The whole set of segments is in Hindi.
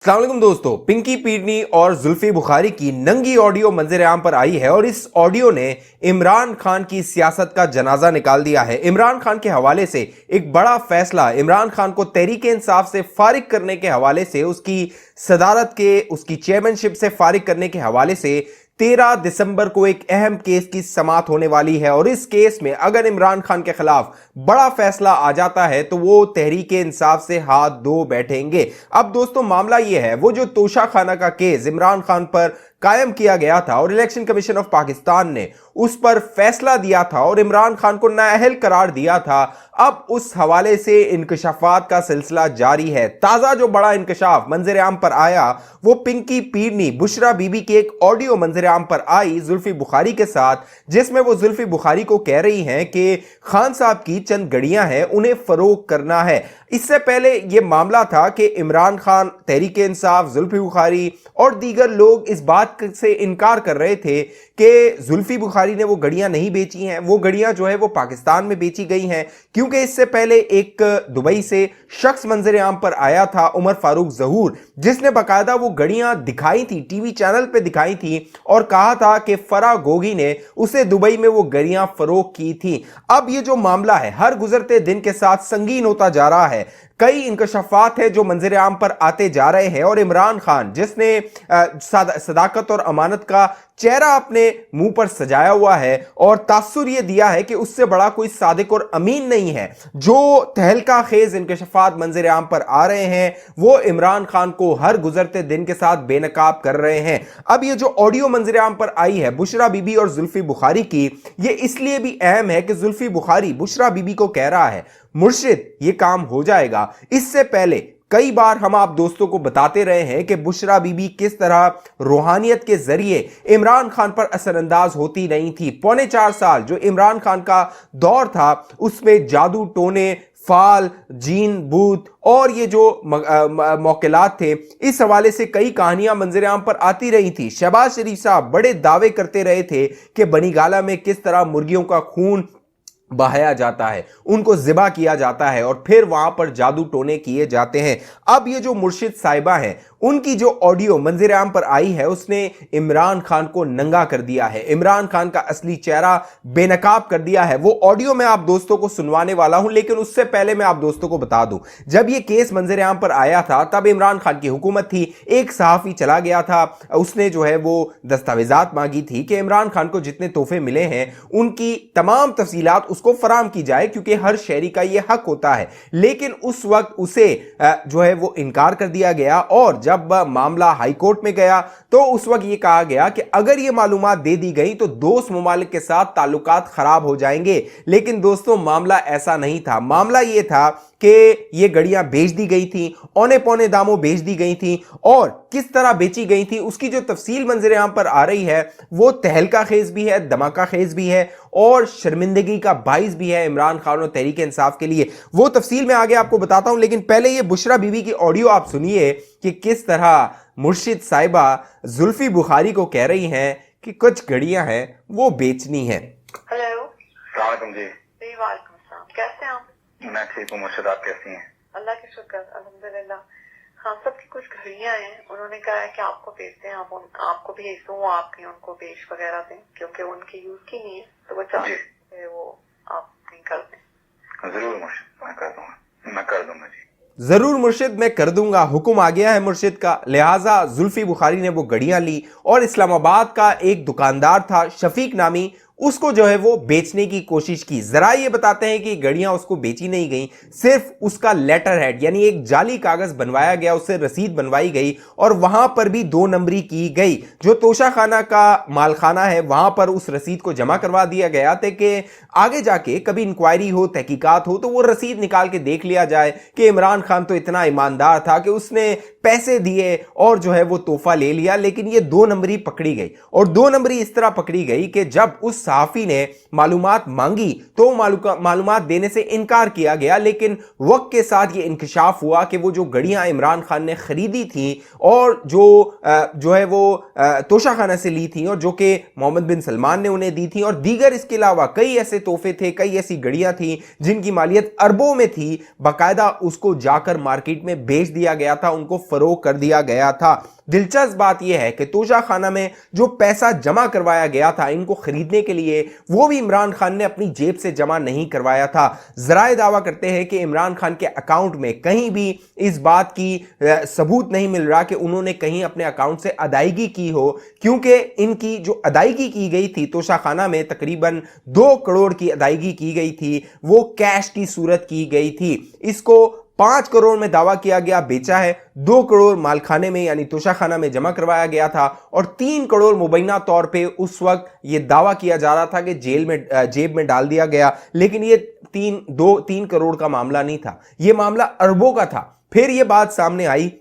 अस्सलाम वालेकुम दोस्तों, पिंकी पीडनी और जुल्फी बुखारी की नंगी ऑडियो मंजर आम पर आई है और इस ऑडियो ने इमरान खान की सियासत का जनाजा निकाल दिया है। इमरान खान के हवाले से एक बड़ा फैसला, इमरान खान को तहरीके इंसाफ से फारिग करने के हवाले से, उसकी सदारत के, उसकी चेयरमैनशिप से फारिग करने के हवाले से 13 दिसंबर को एक अहम केस की समाअत होने वाली है और इस केस में अगर इमरान खान के खिलाफ बड़ा फैसला आ जाता है तो वो तहरीके इंसाफ से हाथ धो बैठेंगे। अब दोस्तों मामला ये है, वो जो तोशा खाना का केस इमरान खान पर कायम किया गया था और इलेक्शन कमीशन ऑफ पाकिस्तान ने उस पर फैसला दिया था और इमरान खान को नाअहल करार दिया था, अब उस हवाले से इंकशाफात का सिलसिला जारी है। ताजा जो बड़ा इंकशाफ मंजर आम पर आया वो पिंकी पीडनी बुशरा बीबी की एक ऑडियो मंजर आम पर आई जुल्फी बुखारी के साथ, जिसमें वो जुल्फी बुखारी को कह रही हैं कि खान साहब की चंद गड़ियां हैं, उन्हें फरोग करना है। इससे पहले यह मामला था कि इमरान खान, तहरीके इंसाफ, जुल्फी बुखारी और दीगर लोग इस बात से इनकार कर रहे थे कि जुल्फी बुखारी ने वो गड़ियां नहीं बेची हैं, वो गड़ियां जो है वो पाकिस्तान में बेची गई हैं, क्योंकि इससे पहले एक दुबई से शख्स मंजर आम पर आया था, उमर फारूक जहूर, जिसने बाकायदा वो गड़ियां दिखाई थी, टीवी चैनल पे दिखाई थी और कहा था कि फरा गोगी ने उसे दुबई में वो गड़ियां फरोख्त की थी। अब ये जो मामला है हर गुजरते दिन के साथ संगीन होता जा रहा है। कई इंकशाफात है जो मंजर आम पर आते जा रहे हैं और इमरान खान, जिसने सदाकत और अमानत का चेहरा अपने मुंह पर सजाया हुआ है और तासुर यह दिया है कि उससे बड़ा कोई सादिक और अमीन नहीं है, जो तहलका खेज इंकशाफात मंजर आम पर आ रहे हैं वो इमरान खान को हर गुजरते दिन के साथ बेनकाब कर रहे हैं। अब ये जो ऑडियो मंजर आम पर आई है बुशरा बीबी और जुल्फी बुखारी की, ये इसलिए भी अहम है कि जुल्फी बुखारी बुशरा बीबी को कह रहा है, मुर्शिद ये काम हो जाएगा। इससे पहले कई बार हम आप दोस्तों को बताते रहे हैं कि बुशरा बीबी किस तरह रूहानियत के जरिए इमरान खान पर असरअंदाज होती नहीं थी। 4.25 साल जो इमरान खान का दौर था उसमें जादू टोने, फाल, जीन, बूत और ये जो मौकिलात थे, इस हवाले से कई कहानियां मंजर आम पर आती रही थी। शहबाज शरीफ साहब बड़े दावे करते रहे थे कि बनीगाला में किस तरह मुर्गियों का खून बहाया जाता है, उनको ज़िबा किया जाता है और फिर वहां पर जादू टोने किए जाते हैं। अब ये जो मुर्शिद साहिबा हैं, उनकी जो ऑडियो मंजर आम पर आई है उसने इमरान खान को नंगा कर दिया है, इमरान खान का असली चेहरा बेनकाब कर दिया है। वो ऑडियो मैं आप दोस्तों को सुनवाने वाला हूं, लेकिन उससे पहले मैं आप दोस्तों को बता दूं, जब ये केस मंजर आम पर आया था तब इमरान खान की हुकूमत थी। एक सहाफी चला गया था, उसने जो है वो दस्तावेजात मांगी थी कि इमरान खान को जितने तोहफे मिले हैं उनकी तमाम तफसीलात उसको फराम की जाए, क्योंकि हर शहरी का यह हक होता है। लेकिन उस वक्त उसे जो है वो इनकार कर दिया गया और जब मामला हाई कोर्ट में गया तो उस वक्त यह कहा गया कि अगर यह मालूमात दे दी गई तो दोस्त ममालिक के साथ ताल्लुकात खराब हो जाएंगे। लेकिन दोस्तों मामला ऐसा नहीं था। मामला यह था कि ये गड़ियां बेच दी गई थी, औने पौने दामों बेच दी गई थी और किस तरह बेची गई थी उसकी जो तफसील मंजर आम पर आ रही है वो तहलका खेज भी है, धमाका खेज भी है और शर्मिंदगी का बाइस भी है इमरान खान और तहरीक इंसाफ के लिए। वो तफसील मैं आगे आपको बताता हूं, लेकिन पहले ये बुशरा बीबी की ऑडियो आप सुनिए कि किस तरह मुर्शिद साहिबा जुल्फी बुखारी को कह रही हैं कि कुछ गड़ियां हैं वो बेचनी है। हेलो, सलाम जी। जी वालेकुम अस्सलाम, कैसे हैं आप? मैं ठीक हूँ मुर्शिद, आप कैसी हैं? अल्लाह के शुक्र, अल्हम्दुलिल्लाह। खान साहब की कुछ घड़ियां हैं, उन्होंने कहा है कि आपको भेज दें, आपको भेज दूँ, आप कहीं उनको बेच वगैरह दें, क्योंकि उनकी यूज की नहीं है तो वो चाहते हैं वो आप कहीं कर दें। जरूर मुर्शिद, मैं कर दूंगा जी। जरूर मुर्शिद, मैं कर दूंगा। हुक्म आ गया है मुर्शिद का। लिहाजा जुल्फी बुखारी ने वो गड़ियां ली और इस्लामाबाद का एक दुकानदार था शफीक नामी, उसको जो है वो बेचने की कोशिश की। जरा ये बताते हैं कि गड़ियां उसको बेची नहीं गई, सिर्फ उसका लेटर हेड यानी एक जाली कागज बनवाया गया, उससे रसीद बनवाई गई और वहां पर भी 2 नंबरी की गई। जो तोशा खाना का मालखाना है वहां पर उस रसीद को जमा करवा दिया गया ताकि आगे जाके कभी इंक्वायरी हो, तहकीकात हो तो वो रसीद निकाल के देख लिया जाए कि इमरान खान तो इतना ईमानदार था कि उसने पैसे दिए और जो है वो तोहफा ले लिया। लेकिन ये 2 नंबरी पकड़ी गई और 2 नंबरी इस तरह पकड़ी गई कि जब उस सहाफ़ी ने मालूमात मांगी तो मालूमात देने से इनकार किया गया, लेकिन वक्त के साथ ये इंकशाफ हुआ कि वो जो घड़ियां इमरान खान ने खरीदी थी और जो है वो तोशाखाना से ली थी और जो कि मोहम्मद बिन सलमान ने उन्हें दी थी, और दीगर इसके अलावा कई ऐसे तोहफे थे, कई ऐसी घड़ियां थी जिनकी मालियत अरबों में थी, बाकायदा उसको जाकर मार्केट में बेच दिया गया था, उनको फरोख्त कर दिया गया था। दिलचस्प बात यह है कि तोशाखाना में जो पैसा जमा करवाया गया था इनको खरीदने के लिए, वो भी इमरान खान ने अपनी जेब से जमा नहीं करवाया था। जराए दावा करते हैं कि इमरान खान के अकाउंट में कहीं भी इस बात की सबूत नहीं मिल रहा कि उन्होंने कहीं अपने अकाउंट से अदायगी की हो, क्योंकि इनकी जो अदायगी की गई थी तोशाखाना में तकरीबन 2 करोड़ की अदायगी की गई थी, वो कैश की सूरत की गई थी। इसको 5 करोड़ में दावा किया गया बेचा है, 2 करोड़ मालखाने में यानी तोशाखाना में जमा करवाया गया था और 3 करोड़ मुबैना तौर पे उस वक्त ये दावा किया जा रहा था कि जेब में डाल दिया गया, लेकिन ये 3 करोड़ का मामला नहीं था, ये मामला अरबों का था। फिर ये बात सामने आई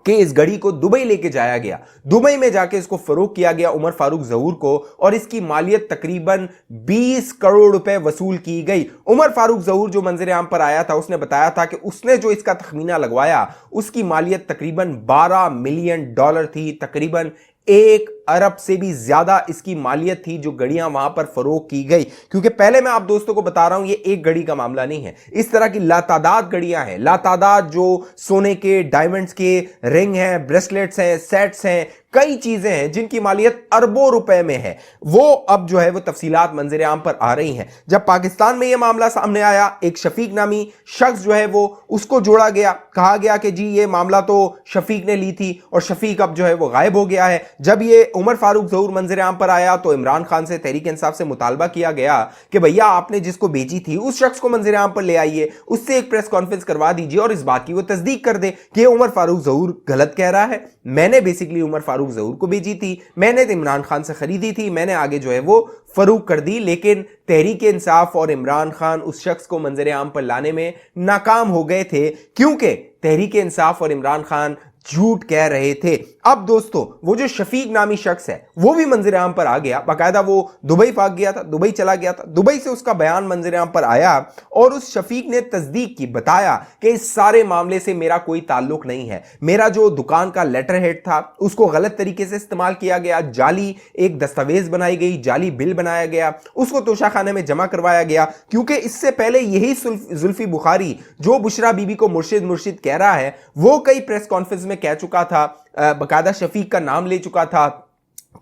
कि इस घड़ी को दुबई लेके जाया गया, दुबई में जाके इसको फरोख्त किया गया उमर फारूक ज़हूर को, और इसकी मालियत तकरीबन 20 करोड़ रुपए वसूल की गई। उमर फारूक ज़हूर जो मंजर आम पर आया था उसने बताया था कि उसने जो इसका तखमीना लगवाया उसकी मालियत तकरीबन $12 मिलियन थी, तकरीबन 1 अरब से भी ज्यादा इसकी मालियत थी जो घड़ियां वहां पर फरोख्त की गई। क्योंकि पहले मैं आप दोस्तों को बता रहा हूं ये एक घड़ी का मामला नहीं है, इस तरह की लातादाद घड़ियां हैं, लातादाद जो सोने के डायमंड्स के रिंग हैं, ब्रेसलेट्स हैं, सेट्स हैं, कई चीजें हैं जिनकी मालियत अरबों रुपए में है। वो अब जो है वो तफसीलात मंजर आम पर आ रही हैं। जब पाकिस्तान में यह मामला सामने आया, एक शफीक नामी शख्स जो है वो उसको जोड़ा गया, कहा गया कि जी ये मामला तो शफीक ने ली थी और शफीक अब जो है वो गायब हो गया है। जब ये उमर फारूक ज़हूर मंजर आम पर आया तो इमरान खान से तहरीक इंसाफ से मुतालबा किया गया कि भैया आपने जिसको बेची थी उस शख्स को मंजर आम पर ले आइए, उससे एक प्रेस कॉन्फ्रेंस करवा दीजिए और इस बात की वो तस्दीक कर दे कि उमर फारूक ज़हूर गलत कह रहा है। मैंने बेसिकली उमर फारूक ज़हूर को बेची थी, मैंने तो इमरान खान से खरीदी थी, मैंने आगे जो है वो फरोख्त कर दी। लेकिन तहरीक इंसाफ और इमरान खान उस शख्स को मंजर आम पर लाने में नाकाम हो गए थे, क्योंकि तहरीक इंसाफ और इमरान खान झूठ कह रहे थे। अब दोस्तों वो जो शफीक नामी शख्स है वो भी मंजर आम पर आ गया, बाकायदा वो दुबई भाग गया था, दुबई चला गया था, दुबई से उसका बयान मंजर आम पर आया और उस शफीक ने तस्दीक की, बताया कि इस सारे मामले से मेरा कोई ताल्लुक नहीं है, मेरा जो दुकान का लेटर हेड था उसको गलत तरीके से इस्तेमाल किया गया, जाली एक दस्तावेज बनाई गई, जाली बिल बनाया गया, उसको तोशाखाने में जमा करवाया गया। क्योंकि इससे पहले यही जुल्फी बुखारी जो बुशरा बीबी को मुर्शिद कह रहा है वो कई प्रेस कॉन्फ्रेंस में कह चुका था, बकायदा शफीक का नाम ले चुका था,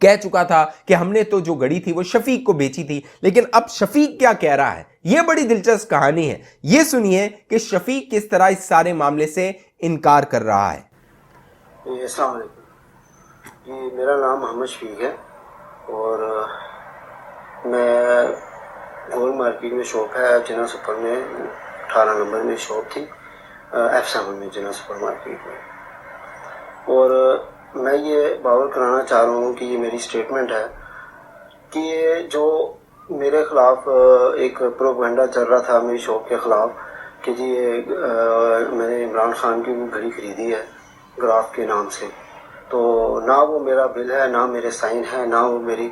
कह चुका था कि हमने तो जो घड़ी थी वो शफीक को बेची थी। लेकिन अब शफीक क्या कह रहा है, यह बड़ी दिलचस्प कहानी है। यह सुनिए कि शफीक किस तरह इस सारे मामले से इनकार कर रहा है। अस्सलाम वालेकुम जी, मेरा नाम मोहम्मद शफीक है और मैं गोल मार्केट में शॉप है जिना सुपर में 18 नंबर में शॉप थी, F7 में जिना सुपर मार्केट में। और मैं ये बावर कराना चाह रहा हूँ कि ये मेरी स्टेटमेंट है कि ये जो मेरे ख़िलाफ़ एक प्रोपेगेंडा चल रहा था मेरी शॉप के ख़िलाफ़ कि जी ये मैंने इमरान खान की घड़ी ख़रीदी है ग्राफ के नाम से, तो ना वो मेरा बिल है, ना मेरे साइन है, ना वो मेरी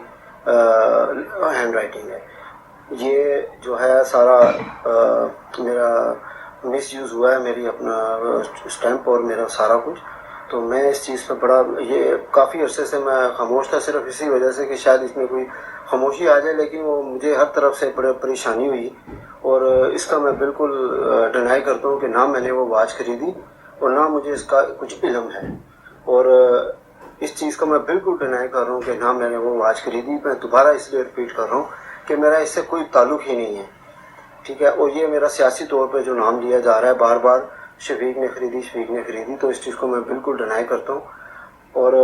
हैंड राइटिंग है। ये जो है सारा मेरा मिसयूज़ हुआ है, मेरी अपना स्टैम्प और मेरा सारा कुछ। तो मैं इस चीज़ पर बड़ा, ये काफ़ी अरसे से मैं खामोश था, सिर्फ इसी वजह से कि शायद इसमें कोई खामोशी आ जाए, लेकिन वो मुझे हर तरफ से बड़ी परेशानी हुई और इसका मैं बिल्कुल डिनाई करता हूँ कि ना मैंने वो वॉच खरीदी और ना मुझे इसका कुछ इल्म है। और इस चीज़ का मैं बिल्कुल डिनाई कर रहा हूँ कि ना मैंने वो वॉच खरीदी। मैं दोबारा इसलिए रिपीट कर रहा हूँ कि मेरा इससे कोई ताल्लुक़ ही नहीं है, ठीक है। और ये मेरा सियासी तौर पर जो नाम लिया जा रहा है बार बार, शफीक ने खरीदी, तो इस चीज़ को मैं बिल्कुल डिनाई करता हूँ। और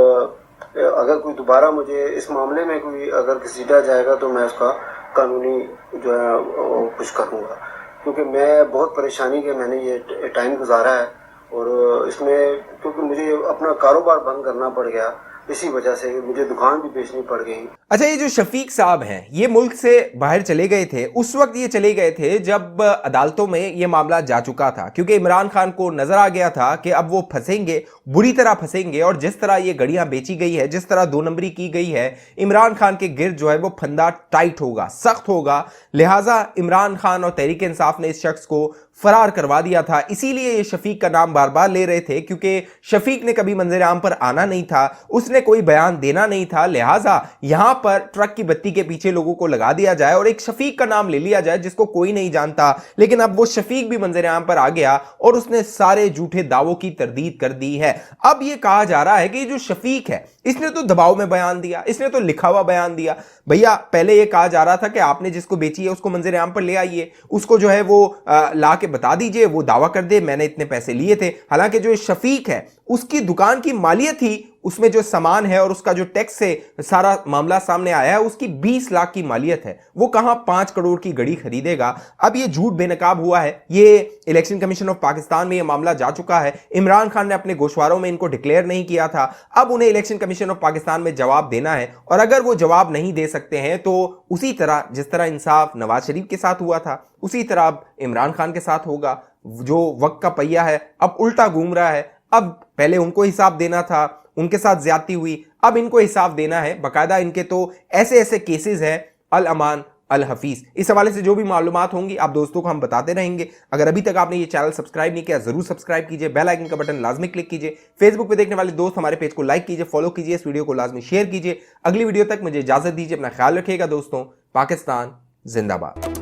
अगर कोई दोबारा मुझे इस मामले में कोई अगर घसीटा जाएगा तो मैं उसका कानूनी जो है कुछ करूँगा, क्योंकि मैं बहुत परेशानी के मैंने ये टाइम गुजारा है और इसमें क्योंकि मुझे अपना कारोबार बंद करना पड़ गया इसी वजह से मुझे दुकान भी बेचनी पड़ गई। अच्छा, ये जो शफीक साहब हैं ये मुल्क से बाहर चले गए थे, उस वक्त ये चले गए थे जब अदालतों में ये मामला जा चुका था, क्योंकि इमरान खान को नजर आ गया था कि अब वो फंसेंगे, बुरी तरह फंसेंगे, और जिस तरह ये गड़ियां बेची गई है, जिस तरह 2 नंबरी की गई है, इमरान खान के गिर्द जो है वो फंदा टाइट होगा, सख्त होगा। लिहाजा इमरान खान और तहरीक इंसाफ ने इस शख्स को फरार करवा दिया था। इसीलिए ये शफीक का नाम बार बार ले रहे थे, क्योंकि शफीक ने कभी मंजर आम पर आना नहीं था, उसने कोई बयान देना नहीं था। लिहाजा यहां पर ट्रक की बत्ती के पीछे लोगों को लगा दिया जाए और एक शफीक का नाम ले लिया जाए जिसको कोई नहीं जानता। लेकिन अब वो शफीक भी मंजर आम पर आ गया और उसने सारे झूठे दावों की तरदीद कर दी है। अब ये कहा जा रहा है कि जो शफीक है इसने तो दबाव में बयान दिया, इसने तो लिखा हुआ बयान दिया। भैया, पहले ये कहा जा रहा था कि आपने जिसको बेची है उसको मंजर आम पर ले आइए, उसको जो है वो ला के बता दीजिए, वो दावा कर दे मैंने इतने पैसे लिए थे। हालांकि जो शफीक है उसकी दुकान की मालियत ही, उसमें जो सामान है और उसका जो टैक्स से सारा मामला सामने आया है, उसकी 20 लाख की मालियत है। वो कहां 5 करोड़ की घड़ी खरीदेगा। अब ये झूठ बेनकाब हुआ है। ये इलेक्शन कमीशन ऑफ पाकिस्तान में ये मामला जा चुका है। इमरान खान ने अपने गोशवारों में इनको डिक्लेयर नहीं किया था। अब उन्हें इलेक्शन कमीशन ऑफ पाकिस्तान में जवाब देना है, और अगर वो जवाब नहीं दे सकते हैं तो उसी तरह जिस तरह इंसाफ नवाज शरीफ के साथ हुआ था उसी तरह अब इमरान खान के साथ होगा। जो वक्त का पहिया है अब उल्टा घूम रहा है। अब पहले उनको हिसाब देना था, उनके साथ ज्यादती हुई, अब इनको हिसाब देना है। बाकायदा इनके तो ऐसे ऐसे केसेस हैं, अल अमान अल हफीज। इस हवाले से जो भी मालूमात होंगी आप दोस्तों को हम बताते रहेंगे। अगर अभी तक आपने ये चैनल सब्सक्राइब नहीं किया जरूर सब्सक्राइब कीजिए, बेल आइकन का बटन लाजमी क्लिक कीजिए। फेसबुक पे देखने वाले दोस्त हमारे पेज को लाइक कीजिए, फॉलो कीजिए, इस वीडियो को लाजमी शेयर कीजिए। अगली वीडियो तक मुझे इजाजत दीजिए, अपना ख्याल रखिएगा दोस्तों। पाकिस्तान जिंदाबाद।